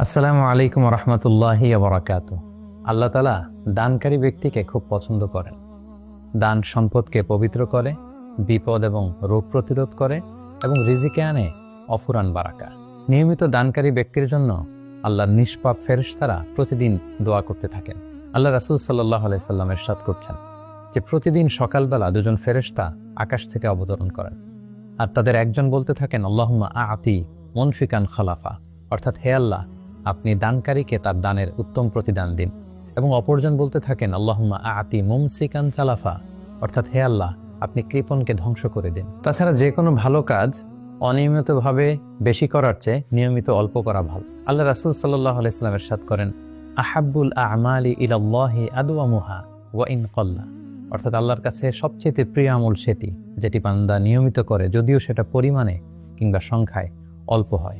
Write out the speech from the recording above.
আসসালামু আলাইকুম রহমতুল্লাহি ওয়া আল্লাহ তাআলা দানকারী ব্যক্তিকে খুব পছন্দ করেন। দান সম্পদকে পবিত্র করে, বিপদ এবং রোগ প্রতিরোধ করে এবং রিজিকে আনে অফুরান বারাকা। নিয়মিত দানকারী ব্যক্তির জন্য আল্লাহর নিষ্পাপ ফেরেশতারা প্রতিদিন দোয়া করতে থাকেন। আল্লাহ রাসূল সাল্লাল্লাহু আলাইহি সাল্লাম ইরশাদ করছেন যে প্রতিদিন সকালবেলা দুজন ফেরেশতা আকাশ থেকে অবতরণ করেন আর তাদের একজন বলতে থাকেন, আল্লাহুম্মা আতি মুনফিকান খলাফা, অর্থাৎ হে আল্লাহ, আপনি দানকারীকে তার দানের উত্তম প্রতিদান দিন। এবং অপরজন বলতে থাকেন, আল্লাহুম্মা আতি মুমসিকান তালাফা, অর্থাৎ হে আল্লাহ, আপনি কৃপণকে ধ্বংস করে দিন। তাছাড়া যে কোনো ভালো কাজ অনিয়মিতভাবে বেশি করার চেয়ে নিয়মিত অল্প করা ভালো। আল্লাহ রাসূল সাল্লাল্লাহু আলাইহি সাল্লাম ইরশাদ করেন, আহাব্বুল আ'মালি ইলাল্লাহি আদওয়ামুহা ওয়া ইন ক্বাল্লা, অর্থাৎ আল্লাহর কাছে সবচেয়ে প্রিয় আমল সেটি যেটি বান্দা নিয়মিত করে, যদিও সেটা পরিমাণে কিংবা সংখ্যায় অল্প হয়।